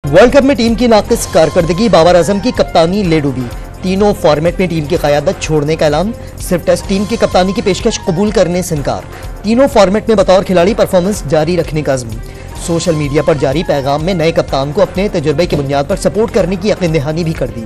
World cup में team की नाकिस कारकर्दगी, बाबर आजम की कप्तानी ले डूबी। तीनों फॉर्मेट में टीम की क़यादत छोड़ने का ऐलान, सिर्फ टेस्ट टीम की कप्तानी की पेशकश कबूल करने से इनकार। तीनों फॉर्मेट में बतौर खिलाड़ी परफॉर्मेंस जारी रखने का अज़्म। सोशल मीडिया पर जारी पैगाम में नए कप्तान को अपने तजुर्बे की बुनियाद पर सपोर्ट करने की यकीन दहानी भी कर दी।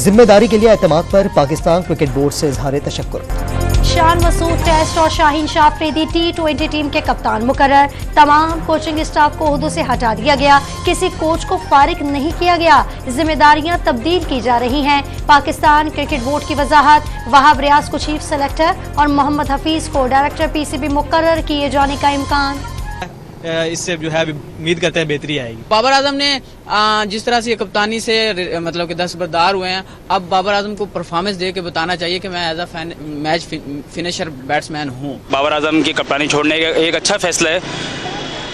जिम्मेदारी के लिए एतमाद पर पाकिस्तान क्रिकेट बोर्ड से इजहार तशक्कुर। शान मसूद टेस्ट और शाहीन शाह अफरीदी T20 टीम के कप्तान मुकर्रर। तमाम कोचिंग स्टाफ को ओहदों से हटा दिया गया, किसी कोच को फारिग नहीं किया गया, जिम्मेदारियां तब्दील की जा रही हैं। पाकिस्तान क्रिकेट बोर्ड की वजाहत, वहाब रियाज को चीफ सेलेक्टर और मोहम्मद हफीज को डायरेक्टर PCB मुकर्रर किए जाने का इम्कान। इससे जो है उम्मीद करते हैं बेहतरी आएगी। बाबर आजम ने जिस तरह से कप्तानी से मतलब कि दस्तबरदार हुए हैं, अब बाबर आजम को परफॉर्मेंस दे के बताना चाहिए कि मैं as a match finisher batsman हूँ। बाबर आजम की कप्तानी छोड़ने का एक अच्छा फैसला है।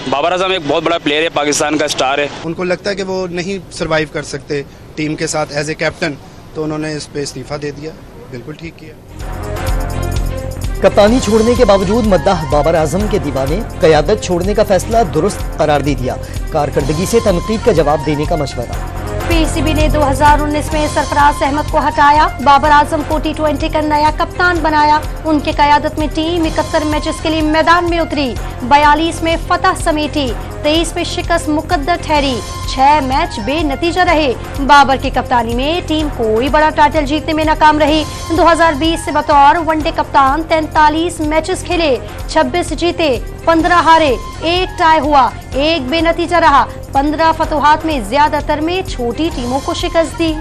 बाबर आजम एक बहुत बड़ा प्लेयर है, पाकिस्तान का स्टार है। उनको लगता है कि वो नहीं सरवाइव कर सकते टीम के साथ एज ए कैप्टन, तो उन्होंने इस पे इस्तीफा दे दिया। बिल्कुल ठीक किया। कप्तानी छोड़ने के बावजूद मद्दाह बाबर आजम के दीवाने क़यादत छोड़ने का फैसला दुरुस्त करार दे दिया। कारकर्दगी से तनकीद का जवाब देने का मशवरा। PCB ने 2019 में सरफराज अहमद को हटाया, बाबर आजम को T20 का नया कप्तान बनाया। उनकी क़यादत में टीम 71 मैचेस के लिए मैदान में उतरी, 42 में फतह समेटी, 23 में शिकस्त मुकद्दर ठहरी, 6 मैच बेनतीजा रहे। बाबर की कप्तानी में टीम कोई बड़ा टाइटल जीतने में नाकाम रही। 2020 से बतौर वनडे कप्तान 43 मैचेस खेले, 26 जीते, 15 हारे, 1 टाई हुआ, 1 बेनतीजा रहा। 15 फतुहात में ज्यादातर में छोटी टीमों को शिकस्त दी।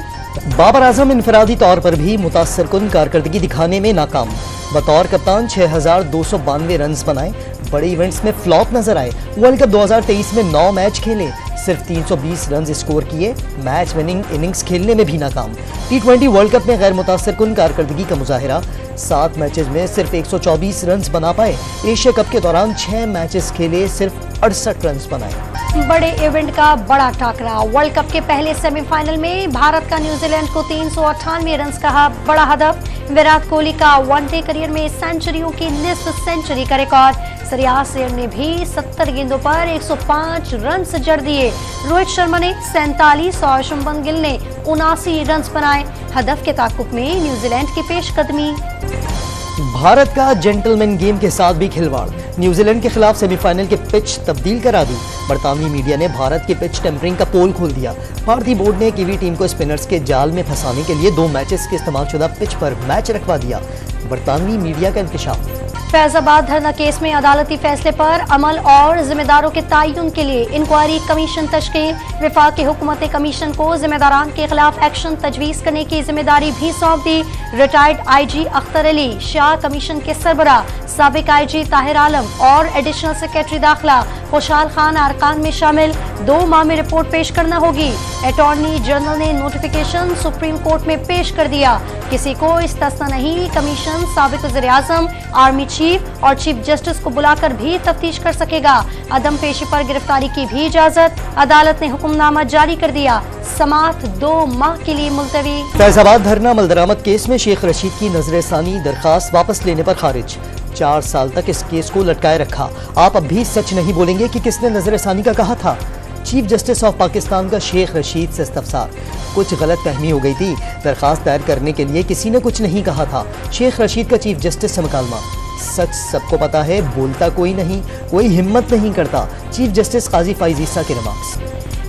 बाबर आजम इनफरादी तौर पर भी मुतासरकुन कारकर्दगी दिखाने में नाकाम। बतौर कप्तान 6292 रन बनाए, बड़े इवेंट्स में फ्लॉप नजर आए। वर्ल्ड कप 2023 में 9 मैच खेले, सिर्फ 320 रन स्कोर किए, मैच विनिंग इनिंग्स खेलने में भी नाकाम। T20 वर्ल्ड कप में गैर मुतासरकुन कारकर्दगी का मुजाहिरा, 7 मैचेस में सिर्फ 124 रन बना पाए। एशिया कप के दौरान 6 मैचेस खेले, सिर्फ 68 रन बनाए। बड़े इवेंट का बड़ा टाकरा, वर्ल्ड कप के पहले सेमीफाइनल में भारत का न्यूजीलैंड को 398 रन का बड़ा हदफ। विराट कोहली का वनडे करियर में सेंचुरियों की निस्फ सेंचुरी का रिकॉर्ड। श्रेयस अय्यर ने भी 70 गेंदों पर 105 रन जड़ दिए। रोहित शर्मा ने 47 और शुभमन गिल ने 79 रन बनाए। हदफ के ताकुब में न्यूजीलैंड की पेशकदमी। भारत का जेंटलमैन गेम के साथ भी खिलवाड़, न्यूजीलैंड के खिलाफ सेमीफाइनल के पिच तब्दील करा दी। बरतानवी मीडिया ने भारत के पिच टेम्परिंग का पोल खोल दिया। भारतीय बोर्ड ने कीवी टीम को स्पिनर्स के जाल में फंसाने के लिए 2 मैचेस के इस्तेमाल शुदा पिच पर मैच रखवा दिया। बरतानवी मीडिया का इंकशाफ। फैजाबाद धरना केस में अदालती फैसले पर अमल और जिम्मेदारों के तयन के लिए इंक्वायरी कमीशन तश्कील। वफाकी हुकूमत कमीशन को जिम्मेदारान के खिलाफ एक्शन तजवीज़ करने की जिम्मेदारी भी सौंप दी। Retired IG Akhtar Ali Shah commission के सरबराह, साबिक IG ताहिर आलम और एडिशनल सेक्रेटरी दाखिला खुशहाल खान अरकान में शामिल। 2 माह में रिपोर्ट पेश करना होगी। अटॉर्नी जनरल ने नोटिफिकेशन सुप्रीम कोर्ट में पेश कर दिया। किसी को इस्तिस्ना नहीं, कमीशन साबिक वज़ीर-ए-आज़म, आर्मी चीफ और चीफ जस्टिस को बुलाकर भी तफ्तीश कर सकेगा। अदम पेशी पर गिरफ्तारी की भी इजाजत। अदालत ने हुक्मनामा जारी कर दिया। समाअत 2 माह के लिए मुलतवी। फैजाबाद धरना मलदरामद केस में शेख रशीद की नजरसानी दरखास्त वापस लेने पर खारिज। 4 साल तक इस केस को लटकाए रखा। आप अब भी सच नहीं बोलेंगे कि किसने नजरसानी का कहा था? चीफ जस्टिस ऑफ पाकिस्तान का शेख रशीद से इस्तफसार। कुछ गलत फहमी हो गई थी, दरखास्त दायर करने के लिए किसी ने कुछ नहीं कहा था। शेख रशीद का चीफ जस्टिस से मुकालमा। सच सबको पता है, बोलता कोई नहीं, कोई हिम्मत नहीं करता। चीफ जस्टिस काजी फाइज ईसा के रिमार्क्स।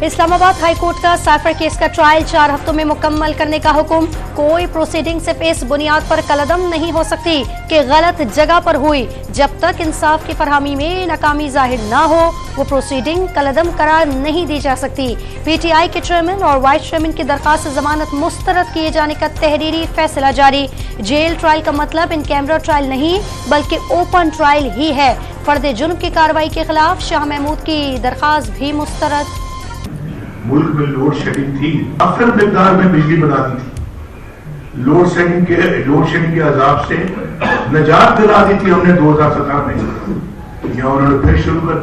इस्लामाबाद हाई कोर्ट का साइफर केस का ट्रायल 4 हफ्तों में मुकम्मल करने का हुक्म। कोई प्रोसीडिंग सिर्फ इस बुनियाद पर कलदम नहीं हो सकती कि गलत जगह पर हुई। जब तक इंसाफ की फरहमी में नाकामी जाहिर न हो, वो प्रोसीडिंग कलदम करार नहीं दी जा सकती। PTI के चेयरमैन और वाइस चेयरमैन की दरखास्त से जमानत मुस्तरद किए जाने का तहरीरी फैसला जारी। जेल ट्रायल का मतलब इन कैमरा ट्रायल नहीं बल्कि ओपन ट्रायल ही है। फर्द जुर्म की कार्रवाई के खिलाफ शाह महमूद की दरखास्त भी मुस्तरद। मुल्क में लोड शेडिंग थी, अफसर मिकदार में बिजली बना दी थी। लोड शेडिंग के अजाब से निजात दिला दी थी हमने 2017 में। या उन्होंने फिर शुरू कर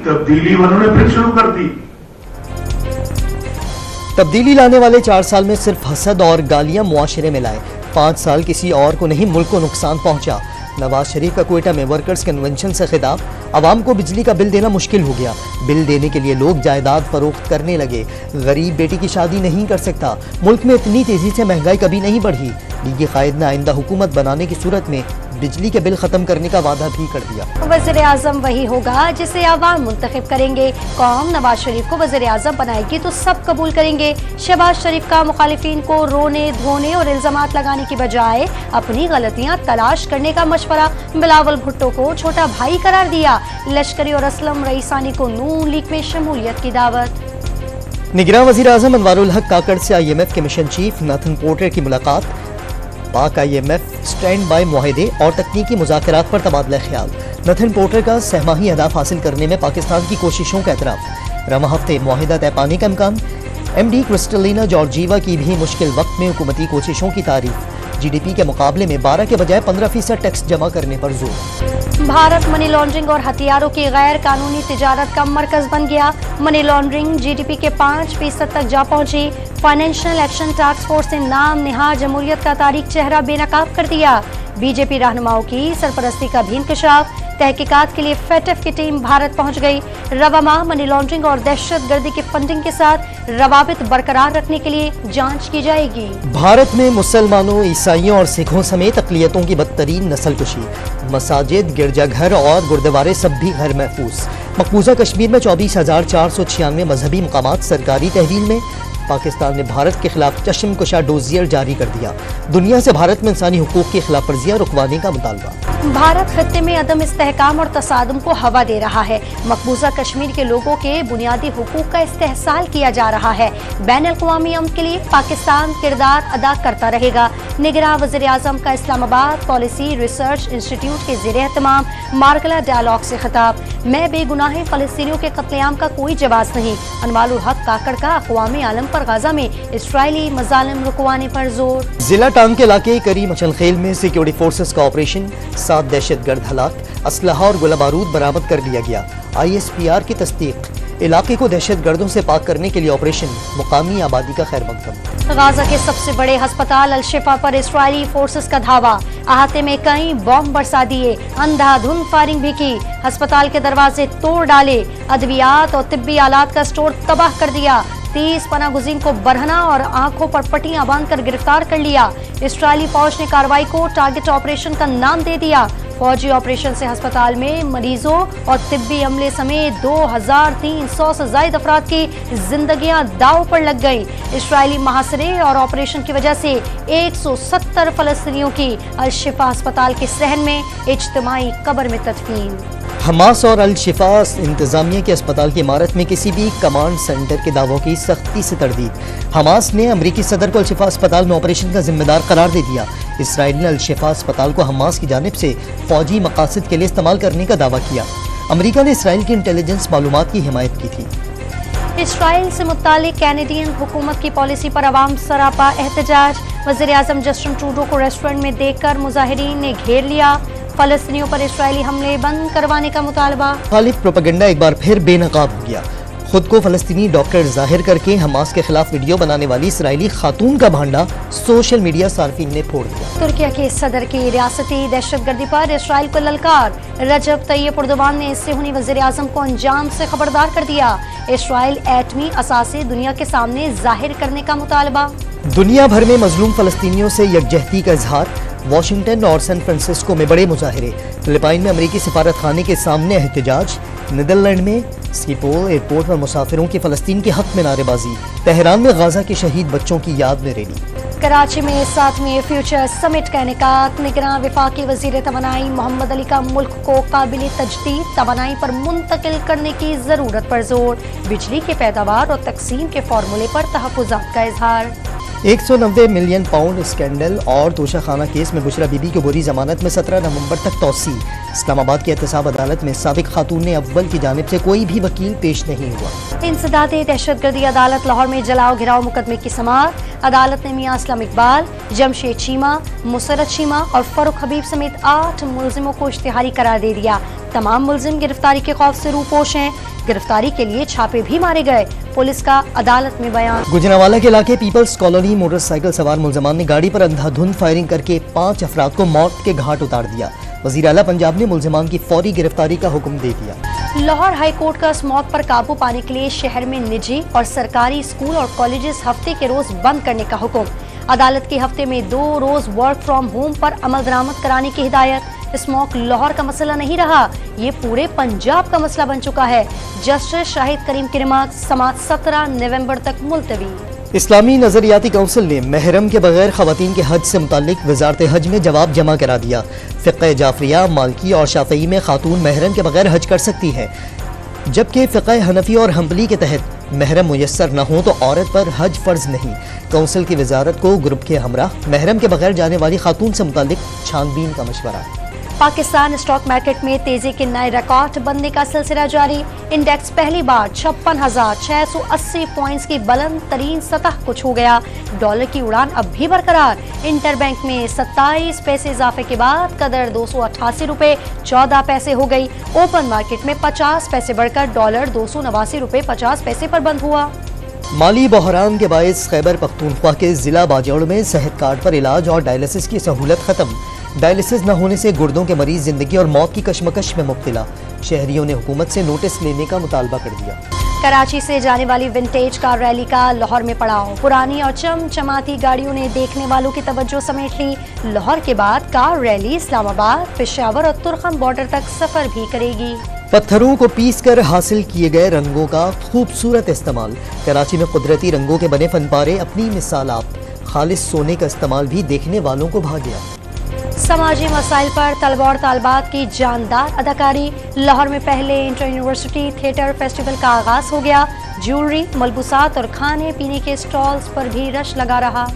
तब्दीली उन्होंने फिर शुरू कर दी। तब्दीली लाने वाले 4 साल में सिर्फ हसद और गालियां मुआशरे में लाए। 5 साल किसी और को नहीं, मुल्क को नुकसान पहुंचा। नवाज शरीफ का क्वेटा में वर्कर्स कन्वेंशन से खिताब, आवाम को बिजली का बिल देना मुश्किल हो गया, बिल देने के लिए लोग जायदाद फरोख्त करने लगे, गरीब बेटी की शादी नहीं कर सकता, मुल्क में इतनी तेजी से महंगाई कभी नहीं बढ़ी। लीगी कायद ने आइंदा हुकूमत बनाने की सूरत में बिजली के बिल खत्म करने का वादा भी कर दिया। वज़ीर आज़म वही होगा जिसे आवाम मुंतखब करेंगे। कौम नवाज शरीफ को वज़ीर आज़म बनाएगी तो सब कबूल करेंगे। शहबाज शरीफ का मुखालिफिन को रोने धोने और इल्जामात लगाने की बजाय अपनी गलतियां तलाश करने का मशवरा। बिलावल भुट्टो को छोटा भाई करार दिया। लश्करी और असलम रईसानी को नून लीग में शमूलियत की दावत। निगरान वज़ीर आज़म अनवारुल हक काकड़ से IMF के मिशन चीफ नाथन पोर्टर की मुलाकात। पाक IMF स्टैंड बाय मुआहदे और तकनीकी मुज़ाकरात पर तबादला ख्याल। नथन पोर्टर का सहमाही अहदाफ हासिल करने में पाकिस्तान की कोशिशों का एतराफ़। रवा हफ्ते मुआहिदा तय पाने का इम्कान। MD क्रिस्टलिना जॉर्जीवा की भी मुश्किल वक्त में हुकूमती कोशिशों की तारीफ। GDP के मुकाबले में 12 के बजाय 15% टैक्स जमा करने पर जोर। भारत मनी लॉन्ड्रिंग और हथियारों की गैर कानूनी तिजारत का मरकज बन गया। मनी लॉन्ड्रिंग GDP के 5% तक जा पहुंची। फाइनेंशियल एक्शन टास्क फोर्स ने नाम निहार जमहूरियत का तारीख चेहरा बेनकाब कर दिया। BJP रहनुमाओं की सरपरस्ती का भी इंकशाफ। तहकीकात के लिए FATF की टीम भारत पहुंच गई। रवा माह मनी लॉन्ड्रिंग और दहशतगर्दी की फंडिंग के साथ रवाबित बरकरार रखने के लिए जांच की जाएगी। भारत में मुसलमानों, ईसाइयों और सिखों समेत अक़लियतों की बदतरीन नस्लकुशी। मसाजिद, गिरजाघर और गुरुद्वारे सब भी घर महफूज। मकबूजा कश्मीर में 24,496 मजहबी मकामात सरकारी तहवील में। पाकिस्तान ने भारत के खिलाफ चश्मकुशा डोजियर जारी कर दिया। दुनिया से भारत में इंसानी हुकूक की खिलाफ वर्जियां रुकवाने का मुतालबा। भारत खत्ते में अदम इस्तेहकाम और तसादुम को हवा दे रहा है। मकबूजा कश्मीर के लोगों के बुनियादी हुकूक का इस्तेहसाल किया जा रहा है। बैन अल-अक़वामी अमन के लिए पाकिस्तान किरदार अदा करता रहेगा। निगरान वज़ीर आज़म का इस्लामाबाद पॉलिसी रिसर्च इंस्टीट्यूट के ज़ेरे एहतमाम मार्गला डायलॉग से खिताब। मैं बेगुनाह फ़लस्तीनियों के कत्लेआम का कोई जवाब नहीं। अनवारुल हक काकड़ का अक़वामे आलम पर गाजा में इस्राइली मज़ालिम रुकवाने पर जोर। जिला टांग के इलाके करी मचलखेल में सिक्योरिटी फोर्सेस का ऑपरेशन। 7 दहशतगर्द हलाक। असलहा और गोला बारूद बरामद कर लिया गया। ISPR की तस्दीक। इलाके को दहशतगर्दों से पाक करने के लिए ऑपरेशन। मुकामी आबादी का खैर मकदम। गाजा के सबसे बड़े अस्पताल अल-शिफा पर इस्राइली फोर्सेस का धावा। अहाते में कई बॉम्ब बरसा दिए। अंधाधुंध फायरिंग भी की। अस्पताल के दरवाजे तोड़ डाले। अद्वियात और तिब्बी आलात का स्टोर तबाह कर दिया। 30 पनागुज़ीन को बरहना और आंखों पर पट्टियां बांधकर गिरफ्तार कर लिया। इस्राइली फौज ने कार्रवाई को टारगेट ऑपरेशन का नाम दे दिया। फौजी ऑपरेशन से अस्पताल में मरीजों और तिब्बी अमले समेत 2300 से ज्यादा अफराद की जिंदगियां दाव पर लग गई। इस्राइली महासरे और ऑपरेशन की वजह से 170 फलस्तीनियों की अल-शिफा अस्पताल के सहन में इज्तिमाई कब्र में तदफीन। हमास और अल-शिफा इंतजामिया के अस्पताल की इमारत में किसी भी कमांड सेंटर के दावों की सख्ती से तरदीद। हमास ने अमरीकी सदर को अल-शिफा अस्पताल में ऑपरेशन का जिम्मेदार करार दे दिया। इसराइल ने अल-शिफा अस्पताल को हमास की जानिब से फौजी मकासद के लिए इस्तेमाल करने का दावा किया। अमरीका ने इसराइल की इंटेलिजेंस मालूमात की हिमायत की थी। इसराइल से मुतालिक कैनेडियन हुकूमत की पॉलिसी पर अवाम सरापा एहतजाज। वज़ीर आज़म जस्टिन ट्रूडो को रेस्टोरेंट में देखकर मुजाहिरीन ने घेर लिया। फलस्तीनियों पर इसराइली हमले बंद करवाने का मुतालबा। मुखालिफ प्रोपेगेंडा एक बार फिर बेनकाब हो गया। खुद को फलस्तीनी डॉक्टर जाहिर करके हमास के खिलाफ वीडियो बनाने वाली इसराइली खातून का भांडा सोशल मीडिया सार्फिन ने फोड़ दिया। तुर्किया के सदर की रियासती दहशतगर्दी पर इसराइल को ललकार। रजब तैयब एर्दोगान ने इससे हुई वज़ीर आज़म को अंजाम से खबरदार कर दिया। इसराइल एटमी असासे दुनिया के सामने जाहिर करने का मुतालबा। दुनिया भर में मजलूम फलस्तीनियों से यकजहती का इजहार। वाशिंगटन और सैन फ्रांसिस्को में बड़े मुजाहिरे। फिलिपाइन में अमरीकी सिफारत खाने के सामने एहतजाज। नीदरलैंड में स्किपोल एयरपोर्ट पर मुसाफिरों की फलस्तीन के हक में नारेबाजी। तेहरान में गाजा के शहीद बच्चों की याद में रैली। कराची में 7वें फ्यूचर समिट का इनेकाद। निगरान वफाकी वज़ीर तवानाई मोहम्मद अली का मुल्क को काबिल तजदीद तवानाई पर मुंतकिल करने की ज़रूरत पर जोर। बिजली के पैदावार और तकसीम के फार्मूले पर तहफ़्फ़ुज़ात का इजहार। 190 मिलियन पाउंड स्कैंडल और तोशाखाना केस में बुशरा बीबी को बुरी जमानत में 17 नवंबर तक तौसी। इस्लामाबाद की एहतसाब अदालत में साबिक खातून ने अव्वल की जानिब से कोई भी वकील पेश नहीं हुआ। इंसदादे दहशतगर्दी अदालत लाहौर में जलाओ गिराओ मुकदमे की समाअत। अदालत ने मियां असलम इकबाल, जमशेद चीमा, मुसरत चीमा और फरूख हबीब समेत 8 मुलजिमों को इश्तिहारी करार दे दिया। तमाम मुलजिम गिरफ्तारी के खौफ से रूपोश हैं। गिरफ्तारी के लिए छापे भी मारे गए। पुलिस का अदालत में बयान। गुजरांवाला के इलाके पीपल्स कॉलोनी मोटरसाइकिल सवार मुलजमान ने गाड़ी पर अंधाधुंध फायरिंग करके 5 अफराद को मौत के घाट उतार दिया। वज़ीर आला पंजाब ने मुल्ज़िमान की फौरी गिरफ्तारी का हुक्म दे दिया। लाहौर हाई कोर्ट का स्मॉग पर काबू पाने के लिए शहर में निजी और सरकारी स्कूल और कॉलेजेस हफ्ते के रोज बंद करने का हुक्म। अदालत के हफ्ते में 2 रोज वर्क फ्रॉम होम पर अमल दरामद कराने की हिदायत। स्मॉग लाहौर का मसला नहीं रहा, ये पूरे पंजाब का मसला बन चुका है। जस्टिस शाहिद करीम की रिमार्क समाअत 17 नवंबर तक मुलतवी। इस्लामी नजरियाती काउंसिल ने महरम के बगैर खवातीन के हज से मुतालिक वजारत हज में जवाब जमा करा दिया। फ़िक़्ह जाफरिया, मालिकी और शाफ़ई में खातून महरम के बगैर हज कर सकती हैं, जबकि फ़िक़्ह हनफी और हम्बली के तहत महरम मुयस्सर न हो तो औरत पर हज फ़र्ज नहीं। काउंसिल की वजारत को ग्रुप के हमरा महरम के बगैर जाने वाली खातून से मुतालिक छानबीन का मशवरा। पाकिस्तान स्टॉक मार्केट में तेजी के नए रिकॉर्ड बनने का सिलसिला जारी। इंडेक्स पहली बार 56,680 पॉइंट्स की बुलंद तरीन सतह को छू गया। डॉलर की उड़ान अब भी बरकरार। इंटरबैंक में 27 पैसे इजाफे के बाद कदर 288 रुपए 14 पैसे हो गई। ओपन मार्केट में 50 पैसे बढ़कर डॉलर 289 रुपए 50 पैसे पर बंद हुआ। माली बहरान के बायस खैबर पख्तूनख्वा के जिला बाजौड़ में सेहत कार्ड पर इलाज और डायलिसिस की सहूलत खत्म। डायलिसिस न होने से गुर्दों के मरीज जिंदगी और मौत की कशमकश में मुब्तला। शहरियों ने हुकूमत से नोटिस लेने का मुतालबा कर दिया। कराची से जाने वाली विंटेज कार रैली का लाहौर में पड़ाव। पुरानी और चमचमाती गाड़ियों ने देखने वालों की तवज्जो समेट ली। लाहौर के बाद कार रैली इस्लामाबाद, पेशावर और तुर्खम बॉर्डर तक सफर भी करेगी। पत्थरों को पीस कर हासिल किए गए रंगों का खूबसूरत इस्तेमाल। कराची में कुदरती रंगों के बने फनपारे अपनी मिसाल आप। खालिस सोने का इस्तेमाल भी देखने वालों को भा गया। समाजी मसाइल पर तलबा और तालबात की जानदार अदाकारी। लाहौर में पहले इंटर यूनिवर्सिटी थिएटर फेस्टिवल का आगाज हो गया। ज्वेलरी, मलबूसात और खाने पीने के स्टॉल्स पर भी रश लगा रहा।